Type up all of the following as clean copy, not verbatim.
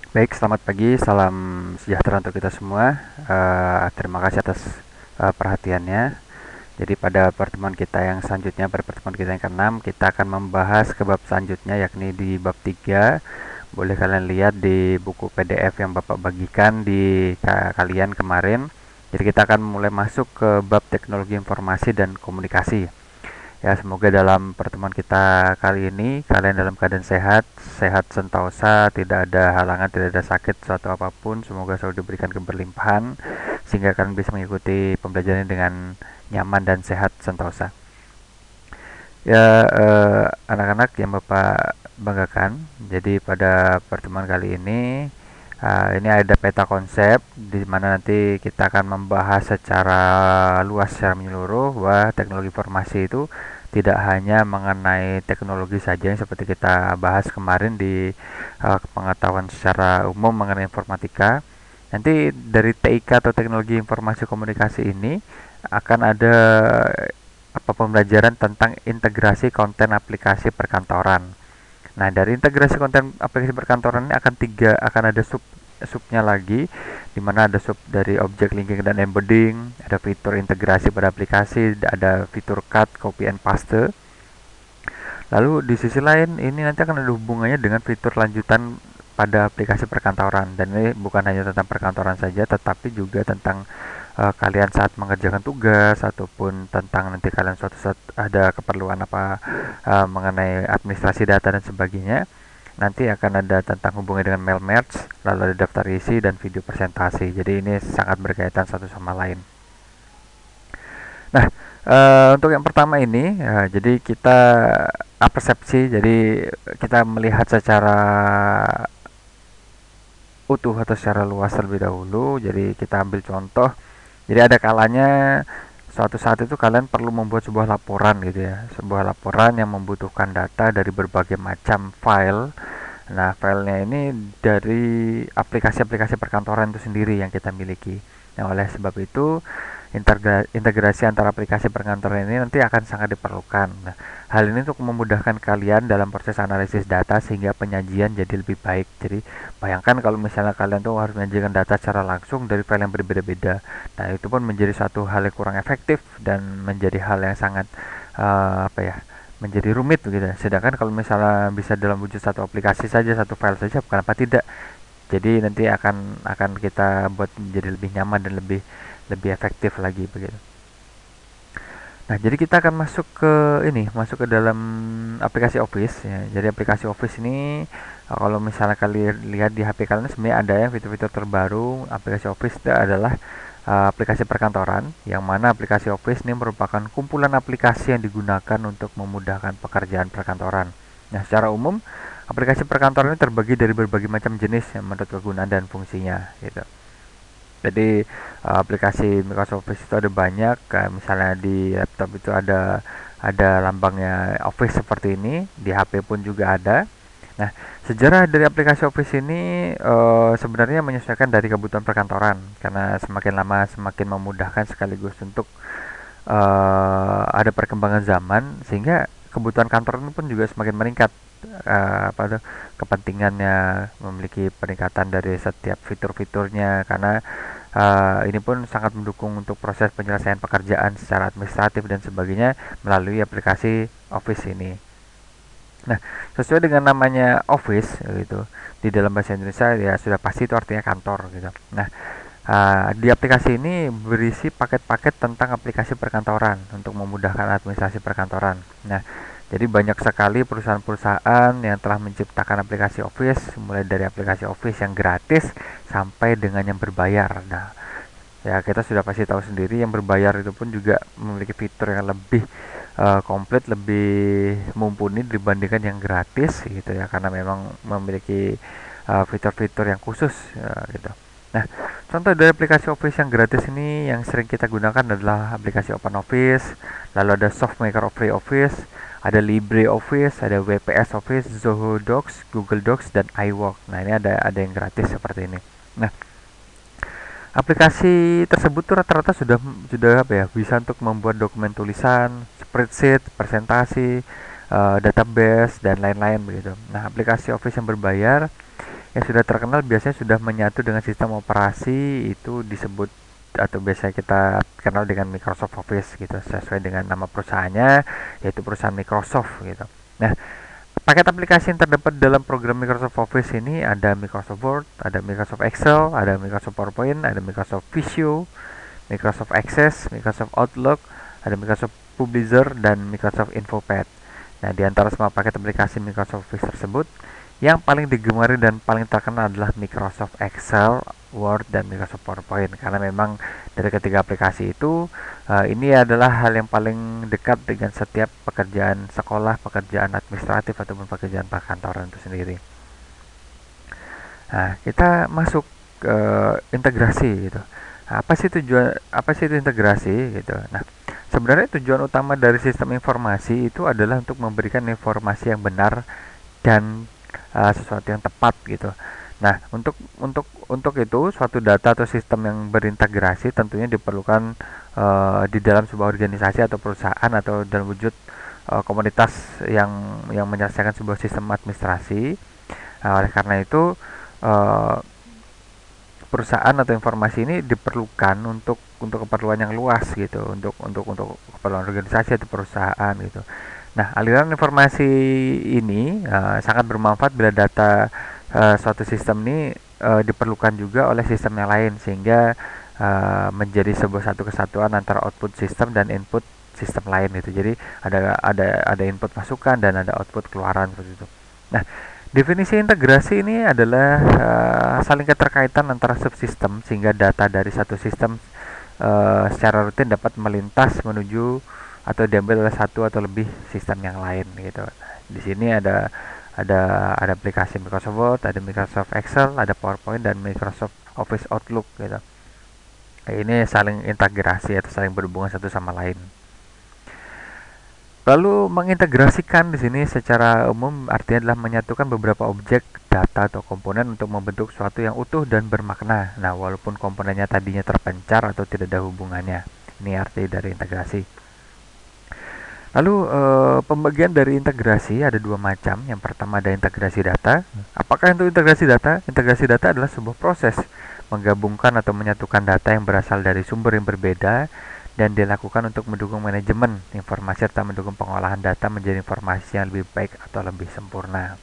Baik, selamat pagi, salam sejahtera untuk kita semua. Terima kasih atas perhatiannya. Jadi pada pertemuan kita yang selanjutnya, pada pertemuan kita yang ke-6, kita akan membahas ke bab selanjutnya, yakni di bab 3. Boleh kalian lihat di buku PDF yang Bapak bagikan di kalian kemarin. Jadi kita akan mulai masuk ke bab teknologi informasi dan komunikasi. Ya, semoga dalam pertemuan kita kali ini kalian dalam keadaan sehat, sehat sentosa, tidak ada halangan, tidak ada sakit suatu apapun. Semoga selalu diberikan keberlimpahan sehingga kalian bisa mengikuti pembelajaran dengan nyaman dan sehat sentosa. Ya, anak-anak yang Bapak banggakan. Jadi pada pertemuan kali ini ada peta konsep di mana nanti kita akan membahas secara luas, secara menyeluruh bahwa teknologi informasi itu tidak hanya mengenai teknologi saja yang seperti kita bahas kemarin di pengetahuan secara umum mengenai informatika. Nanti dari TIK atau teknologi informasi komunikasi ini akan ada pembelajaran tentang integrasi konten aplikasi perkantoran. Nah, dari integrasi konten aplikasi perkantoran ini akan ada subnya lagi, di mana ada sub dari object linking dan embedding, ada fitur integrasi pada aplikasi, ada fitur cut, copy and paste. Lalu di sisi lain ini nanti akan ada hubungannya dengan fitur lanjutan pada aplikasi perkantoran, dan ini bukan hanya tentang perkantoran saja tetapi juga tentang kalian saat mengerjakan tugas ataupun tentang nanti kalian suatu saat ada keperluan mengenai administrasi data dan sebagainya. Nanti akan ada tentang hubungannya dengan mail merge, lalu ada daftar isi dan video presentasi. Jadi ini sangat berkaitan satu sama lain. Nah, untuk yang pertama ini, jadi kita persepsi. Jadi kita melihat secara utuh atau secara luas terlebih dahulu. Jadi kita ambil contoh. Jadi ada kalanya suatu saat itu kalian perlu membuat sebuah laporan gitu ya. Sebuah laporan yang membutuhkan data dari berbagai macam file. Nah, filenya ini dari aplikasi-aplikasi perkantoran itu sendiri yang kita miliki. Nah, oleh sebab itu integrasi antara aplikasi perkantoran ini nanti akan sangat diperlukan. Nah, hal ini untuk memudahkan kalian dalam proses analisis data sehingga penyajian jadi lebih baik. Jadi, bayangkan kalau misalnya kalian tuh harus menyajikan data secara langsung dari file yang berbeda-beda. Nah, itu pun menjadi satu hal yang kurang efektif dan menjadi hal yang sangat menjadi rumit begitu. Sedangkan kalau misalnya bisa dalam wujud satu aplikasi saja, satu file saja, bukan apa tidak. Jadi nanti akan kita buat menjadi lebih nyaman dan lebih lebih efektif lagi begitu. Nah, jadi kita akan masuk ke dalam aplikasi Office ya. Jadi aplikasi Office ini kalau misalnya kalian lihat di HP kalian sebenarnya ada yang fitur-fitur terbaru aplikasi Office itu adalah aplikasi perkantoran, yang mana aplikasi Office ini merupakan kumpulan aplikasi yang digunakan untuk memudahkan pekerjaan perkantoran. Nah, secara umum aplikasi perkantoran ini terbagi dari berbagai macam jenis yang menurut kegunaan dan fungsinya gitu. Jadi aplikasi Microsoft Office itu ada banyak, kayak misalnya di laptop itu ada lambangnya Office seperti ini, di HP pun juga ada. Nah, sejarah dari aplikasi Office ini sebenarnya menyesuaikan dari kebutuhan perkantoran, karena semakin lama semakin memudahkan sekaligus untuk ada perkembangan zaman sehingga kebutuhan kantor ini pun juga semakin meningkat. Kepentingannya memiliki peningkatan dari setiap fitur-fiturnya, karena ini pun sangat mendukung untuk proses penyelesaian pekerjaan secara administratif dan sebagainya melalui aplikasi Office ini. Nah, sesuai dengan namanya Office gitu, di dalam bahasa Indonesia ya sudah pasti itu artinya kantor gitu. Nah, di aplikasi ini berisi paket-paket tentang aplikasi perkantoran untuk memudahkan administrasi perkantoran. Nah, jadi banyak sekali perusahaan-perusahaan yang telah menciptakan aplikasi Office, mulai dari aplikasi Office yang gratis sampai dengan yang berbayar. Nah, ya kita sudah pasti tahu sendiri yang berbayar itu pun juga memiliki fitur yang lebih komplit, lebih mumpuni dibandingkan yang gratis gitu ya, karena memang memiliki fitur-fitur yang khusus gitu. Nah, contoh dari aplikasi Office yang gratis ini yang sering kita gunakan adalah aplikasi OpenOffice, lalu ada SoftMaker Free Office, ada LibreOffice, ada WPS Office, Zoho Docs, Google Docs, dan iWork. Nah, ini ada yang gratis seperti ini. Nah, aplikasi tersebut tuh rata-rata sudah bisa untuk membuat dokumen tulisan, spreadsheet, presentasi, database dan lain-lain begitu. Nah, aplikasi Office yang berbayar yang sudah terkenal biasanya sudah menyatu dengan sistem operasi, itu disebut atau biasa kita kenal dengan Microsoft Office gitu, sesuai dengan nama perusahaannya, yaitu perusahaan Microsoft gitu. Nah, paket aplikasi yang terdapat dalam program Microsoft Office ini ada Microsoft Word, ada Microsoft Excel, ada Microsoft PowerPoint, ada Microsoft Visio, Microsoft Access, Microsoft Outlook, ada Microsoft Publisher, dan Microsoft InfoPad. Nah, di antara semua paket aplikasi Microsoft Office tersebut, yang paling digemari dan paling terkenal adalah Microsoft Excel, Word, dan Microsoft PowerPoint, karena memang dari ketiga aplikasi itu ini adalah hal yang paling dekat dengan setiap pekerjaan sekolah, pekerjaan administratif, ataupun pekerjaan perkantoran itu sendiri. Nah, kita masuk ke integrasi gitu. Apa sih itu integrasi gitu. Nah, sebenarnya tujuan utama dari sistem informasi itu adalah untuk memberikan informasi yang benar dan sesuatu yang tepat gitu. Nah, untuk itu suatu data atau sistem yang berintegrasi tentunya diperlukan di dalam sebuah organisasi atau perusahaan atau dalam wujud komunitas yang menyelesaikan sebuah sistem administrasi. Oleh karena itu uh, perusahaan atau informasi ini diperlukan untuk keperluan yang luas gitu, untuk keperluan organisasi atau perusahaan gitu. Nah, aliran informasi ini sangat bermanfaat bila data suatu sistem ini diperlukan juga oleh sistem yang lain, sehingga menjadi sebuah satu kesatuan antara output sistem dan input sistem lain gitu. Jadi ada input masukan dan ada output keluaran seperti itu. Nah, definisi integrasi ini adalah saling keterkaitan antara subsistem, sehingga data dari satu sistem secara rutin dapat melintas menuju atau diambil oleh satu atau lebih sistem yang lain gitu. Di sini ada aplikasi Microsoft Word, ada Microsoft Excel, ada PowerPoint, dan Microsoft Office Outlook gitu. Ini saling integrasi atau saling berhubungan satu sama lain. Lalu mengintegrasikan di sini secara umum artinya adalah menyatukan beberapa objek, data, atau komponen untuk membentuk sesuatu yang utuh dan bermakna. Nah, walaupun komponennya tadinya terpencar atau tidak ada hubungannya. Ini arti dari integrasi. Lalu pembagian dari integrasi ada dua macam. Yang pertama ada integrasi data. Apakah itu integrasi data? Integrasi data adalah sebuah proses menggabungkan atau menyatukan data yang berasal dari sumber yang berbeda dan dilakukan untuk mendukung manajemen informasi serta mendukung pengolahan data menjadi informasi yang lebih baik atau lebih sempurna.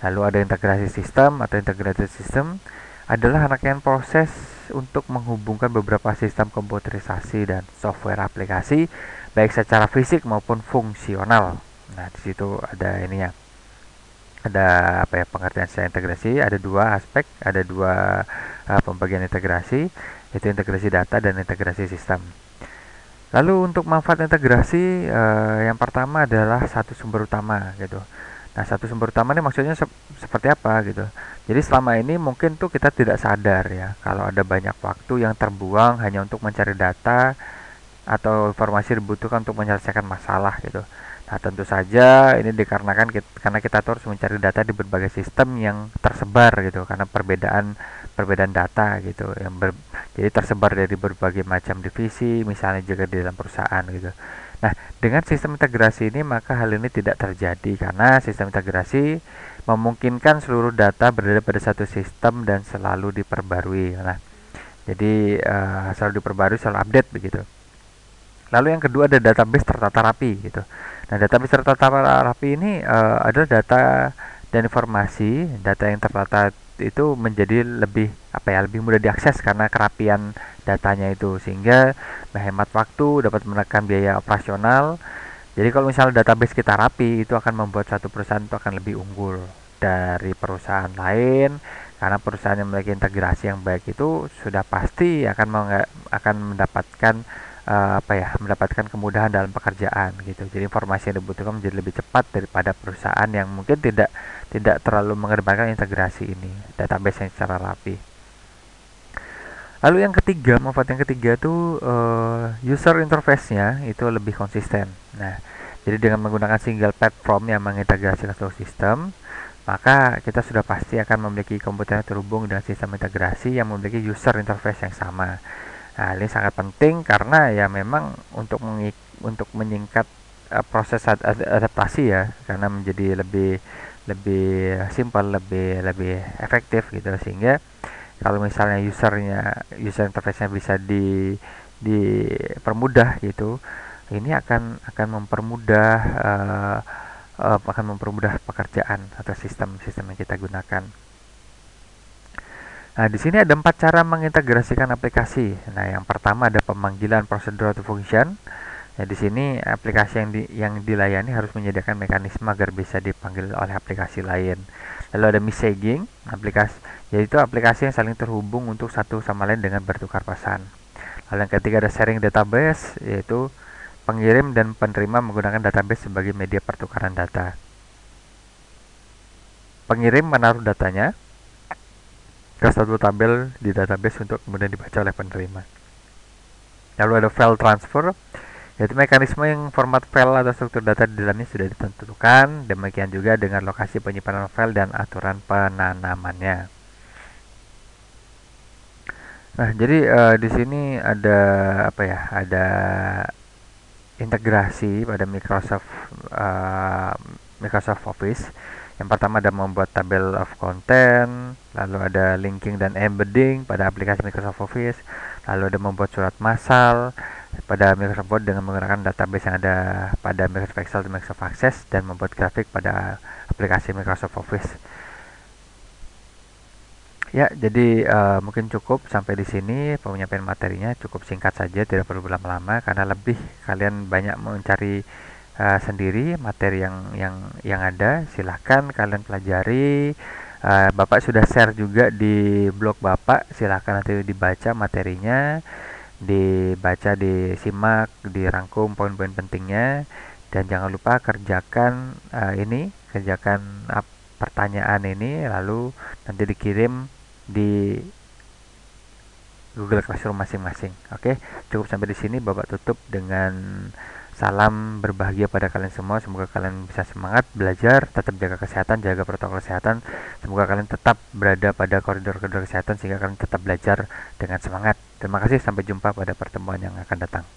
Lalu ada integrasi sistem atau integrated system adalah rangkaian proses untuk menghubungkan beberapa sistem komputerisasi dan software aplikasi baik secara fisik maupun fungsional. Nah, di situ ada ininya. Ada apa ya, pengertian secara integrasi, ada dua aspek, ada dua pembagian integrasi, yaitu integrasi data dan integrasi sistem. Lalu untuk manfaat integrasi yang pertama adalah satu sumber utama gitu. Nah, satu sumber utama ini maksudnya seperti apa gitu. Jadi selama ini mungkin tuh kita tidak sadar ya kalau ada banyak waktu yang terbuang hanya untuk mencari data atau informasi dibutuhkan untuk menyelesaikan masalah gitu. Nah, tentu saja ini dikarenakan karena kita harus mencari data di berbagai sistem yang tersebar gitu, karena perbedaan data gitu jadi tersebar dari berbagai macam divisi, misalnya juga di dalam perusahaan gitu. Nah, dengan sistem integrasi ini maka hal ini tidak terjadi karena sistem integrasi memungkinkan seluruh data berada pada satu sistem dan selalu diperbarui. Nah, jadi selalu diperbarui, selalu update begitu. Lalu yang kedua ada database tertata rapi gitu. Nah, database tertata rapi ini adalah data dan informasi. Data yang tertata itu menjadi lebih mudah diakses karena kerapian datanya itu, sehingga menghemat waktu, dapat menekan biaya operasional. Jadi kalau misalnya database kita rapi, itu akan membuat satu perusahaan itu akan lebih unggul dari perusahaan lain, karena perusahaan yang memiliki integrasi yang baik itu sudah pasti akan mendapatkan kemudahan dalam pekerjaan gitu. Jadi informasi yang dibutuhkan menjadi lebih cepat daripada perusahaan yang mungkin tidak terlalu mengedepankan integrasi ini, database yang secara rapi. Lalu yang ketiga, manfaat yang ketiga tuh user interface-nya itu lebih konsisten. Nah, jadi dengan menggunakan single platform yang mengintegrasikan seluruh sistem, maka kita sudah pasti akan memiliki komputer yang terhubung dengan sistem integrasi yang memiliki user interface yang sama. Nah, ini sangat penting karena ya memang untuk menyingkat proses adaptasi ya, karena menjadi lebih simpel, lebih lebih efektif gitu. Sehingga kalau misalnya user interface-nya bisa dipermudah gitu, ini akan mempermudah pekerjaan atau sistem-sistem yang kita gunakan. Nah, di sini ada 4 cara mengintegrasikan aplikasi. Nah, yang pertama ada pemanggilan prosedur atau function. Nah, di sini aplikasi yang dilayani harus menyediakan mekanisme agar bisa dipanggil oleh aplikasi lain. Lalu ada messaging, yaitu aplikasi yang saling terhubung untuk satu sama lain dengan bertukar pesan. Lalu yang ketiga ada sharing database, yaitu pengirim dan penerima menggunakan database sebagai media pertukaran data. Pengirim menaruh datanya ke suatu tabel di database untuk kemudian dibaca oleh penerima. Lalu ada file transfer, yaitu mekanisme yang format file atau struktur data di dalamnya sudah ditentukan. Demikian juga dengan lokasi penyimpanan file dan aturan penanamannya. Nah, jadi di sini ada apa ya? Ada integrasi pada Microsoft Office. Yang pertama ada membuat tabel of content, lalu ada linking dan embedding pada aplikasi Microsoft Office, lalu ada membuat surat massal pada Microsoft Word dengan menggunakan database yang ada pada Microsoft Excel dan Microsoft Access, dan membuat grafik pada aplikasi Microsoft Office. Ya, jadi mungkin cukup sampai di sini penyampaian materinya, cukup singkat saja, tidak perlu berlama-lama karena lebih kalian banyak mencari sendiri materi yang ada. Silahkan kalian pelajari. Bapak sudah share juga di blog Bapak, silahkan nanti dibaca materinya, dibaca, disimak, dirangkum poin-poin pentingnya, dan jangan lupa kerjakan pertanyaan ini, lalu nanti dikirim di Google Classroom masing-masing. Oke, cukup sampai di sini. Bapak tutup dengan salam berbahagia pada kalian semua. Semoga kalian bisa semangat belajar, tetap jaga kesehatan, jaga protokol kesehatan. Semoga kalian tetap berada pada koridor-koridor kesehatan sehingga kalian tetap belajar dengan semangat. Terima kasih, sampai jumpa pada pertemuan yang akan datang.